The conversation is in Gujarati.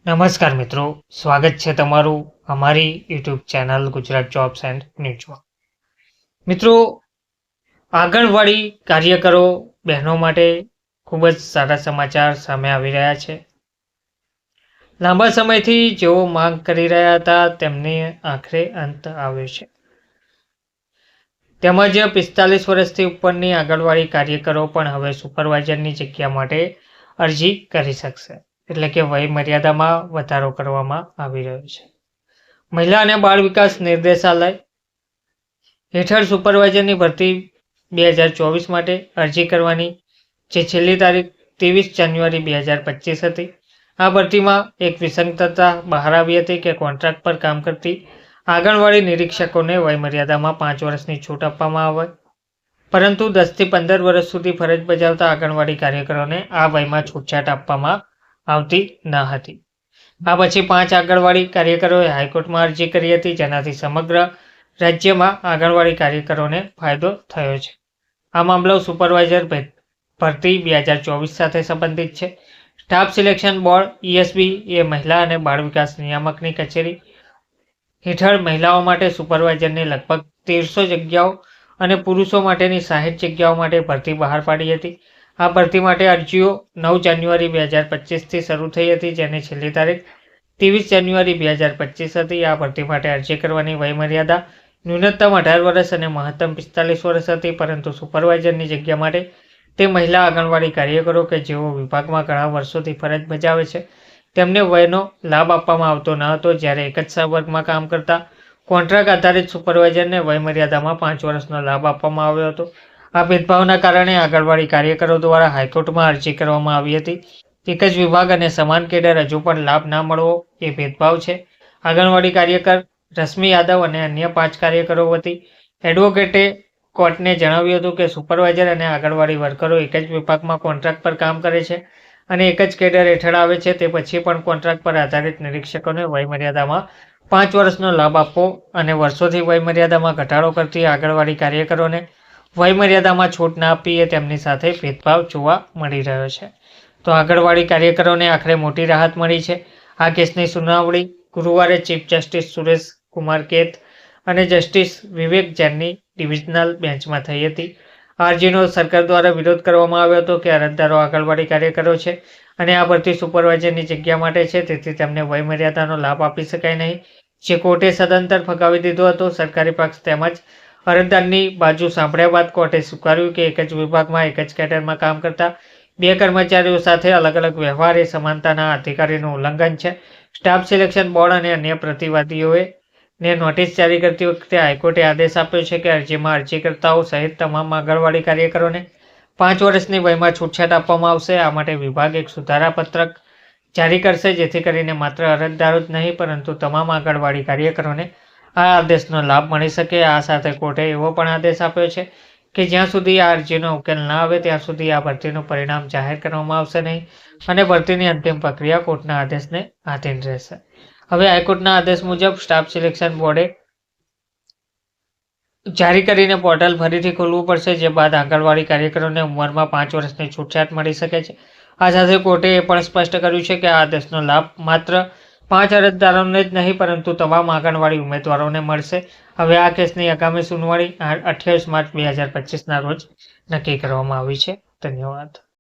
નમસ્કાર મિત્રો, સ્વાગત છે તમારું અમારી YouTube channel Gujarat jobs and ન્યૂઝમાં. મિત્રો, આંગણવાડી કાર્યકરો બહેનો માટે ખૂબ જ સારા સમાચાર સામે આવી રહ્યા છે. લાંબા સમયથી જેઓ માંગ કરી રહ્યા હતા તેમની આખરે અંત આવ્યો છે. તેમજ 45 વર્ષથી ઉપરની આંગણવાડી કાર્યકરો પણ હવે સુપરવાઇઝરની જગ્યા માટે અરજી કરી શકશે. એટલે કે વય મર્યાદામાં વધારો કરવામાં આવી રહ્યો છે. મહિલા અને બાળ વિકાસ નિર્દેશાલય હેઠળ સુપરવાઇઝરની ભરતી 2024 માટે અરજી કરવાની જે છેલ્લી તારીખ 23 જાન્યુઆરી 2025 હતી. આ ભરતીમાં એક વિસંગતતા બહાર આવી હતી કે કોન્ટ્રાક્ટ પર કામ કરતી આંગણવાડી નિરીક્ષકોને વયમર્યાદામાં 5 વર્ષની છૂટ આપવામાં આવે, પરંતુ 10 થી 15 વર્ષ સુધી ફરજ બજાવતા આંગણવાડી કાર્યકરોને આ વયમાં છૂટછાટ આપવામાં આવતી ન હતી. આ પછી 5 આંગણવાડી કાર્યકરોએ હાઈકોર્ટમાં અરજી કરી હતી, જેનાથી સમગ્ર રાજ્યમાં આંગણવાડી કાર્યકરોને ફાયદો થયો છે. આ મામલો સુપરવાઇઝર ભરતી 2024 સાથે સંબંધિત છે. સ્ટાફ સિલેક્શન બોર્ડ ESB એ મહિલા અને બાળ વિકાસ નિયામકની કચેરી હેઠળ મહિલાઓ માટે સુપરવાઇઝરની લગભગ 1300 જગ્યાઓ અને પુરુષો માટેની 60 જગ્યાઓ માટે ભરતી બહાર પાડી હતી. આ ભરતી માટે અરજીઓ 9 જાન્યુઆરી 2025થી શરૂ થઈ હતી, જેની છેલ્લી તારીખ 23 જાન્યુઆરી 2025 હતી. આ ભરતી માટે અરજી કરવાની વયમર્યાદા ન્યૂનતમ 18 વર્ષ અને મહત્તમ 45 વર્ષ હતી, પરંતુ સુપરવાઇઝરની જગ્યા માટે તે મહિલા આંગણવાડી કાર્યકરો કે જેઓ વિભાગમાં ઘણા વર્ષોથી ફરજ બજાવે છે તેમને વયનો લાભ આપવામાં આવતો ન હતો, જ્યારે એક જ સંવર્ગમાં કામ કરતા કોન્ટ્રાક્ટ આધારિત સુપરવાઇઝરને વયમર્યાદામાં 5 વર્ષનો લાભ આપવામાં આવ્યો હતો. આ ભેદભાવના કારણે આંગણવાડી કાર્યકરો દ્વારા હાઈકોર્ટમાં અરજી કરવામાં આવી હતી. એક જ વિભાગ અને સમાન કેડર હજુ પણ લાભ ના મળવો એ ભેદભાવ છે. આંગણવાડી કાર્યકર રશ્મિ યાદવ અને અન્ય 5 કાર્યકરો વતી એડવોકેટે કોર્ટને જણાવ્યું હતું કે સુપરવાઇઝર અને આંગણવાડી વર્કરો એક જ વિભાગમાં કોન્ટ્રાક્ટ પર કામ કરે છે અને એક જ કેડર હેઠળ આવે છે. તે પછી પણ કોન્ટ્રાક્ટ પર આધારિત નિરીક્ષકોને વયમર્યાદામાં 5 વર્ષનો લાભ આપવો અને વર્ષોથી વયમર્યાદામાં ઘટાડો કરતી આંગણવાડી કાર્યકરોને વયમર્યાદામાં છૂટ ના આપવી એ તેમની સાથે ભેદભાવ જોવા મળી રહ્યો છે. તો આંગણવાડી કાર્યકરોને આખરે મોટી રાહત મળી છે. આ કેસની સુનાવણી ગુરુવારે ચીફ જસ્ટિસ સુરેશ કુમાર કેત અને જસ્ટિસ વિવેક જૈનની ડિવિઝનલ બેન્ચમાં થઈ હતી. આ અરજીનો સરકાર દ્વારા વિરોધ કરવામાં આવ્યો હતો કે અરજદારો આંગણવાડી કાર્યકરો છે અને આ ભરતી સુપરવાઇઝરની જગ્યા માટે છે, તેથી તેમને વયમર્યાદાનો લાભ આપી શકાય નહીં, જે કોર્ટે સદંતર ફગાવી દીધો હતો. સરકારી પક્ષ તેમજ અરજદારની બાજુ સાંભળ્યા બાદ કોર્ટે સ્વીકાર્યું કે એક જ વિભાગમાં એક જ કેડરમાં કામ કરતા 2 કર્મચારીઓ સાથે અલગ અલગ વ્યવહાર એ સમાનતાના અધિકારીનું ઉલ્લંઘન છે. સ્ટાફ સિલેક્શન બોર્ડ અને અન્ય પ્રતિવાદીઓએ નોટિસ જારી કરતી વખતે હાઈકોર્ટે આદેશ આપ્યો છે કે અરજીમાં અરજીકર્તાઓ સહિત તમામ આંગણવાડી કાર્યકરોને 5 વર્ષની વયમાં છૂટછાટ આપવામાં આવશે. આ માટે વિભાગ એક સુધારા પત્રક જારી કરશે, જેથી કરીને માત્ર અરજદારો જ નહીં પરંતુ તમામ આંગણવાડી કાર્યકરોને આ આદેશનો લાભ મળી શકે. આ સાથે કોર્ટે એવો પણ આદેશ આપ્યો છે કે જ્યાં સુધી આ અરજીનો ઉકેલ ન આવે ત્યાં સુધી આ ભરતીનું પરિણામ જાહેર કરવામાં આવશે નહીં અને ભરતીની અંતિમ પ્રક્રિયા કોર્ટના આદેશને આધીન રહેશે. હવે હાઈકોર્ટના આદેશ મુજબ સ્ટાફ સિલેક્શન બોર્ડે જારી કરીને પોર્ટલ ફરીથી ખોલવું પડશે, જે બાદ આંગણવાડી કાર્યકરોને ઉંમરમાં 5 વર્ષની છૂટછાટ મળી શકે છે. આ સાથે કોર્ટે એ પણ સ્પષ્ટ કર્યું છે કે આ આદેશનો લાભ માત્ર 5 અરજદારોને જ નહીં પરંતુ તમામ આંગણવાડી ઉમેદવારોને મળશે. હવે આ કેસની આગામી સુનાવણી 28 માર્ચ 2025ના રોજ નક્કી કરવામાં આવી છે. ધન્યવાદ.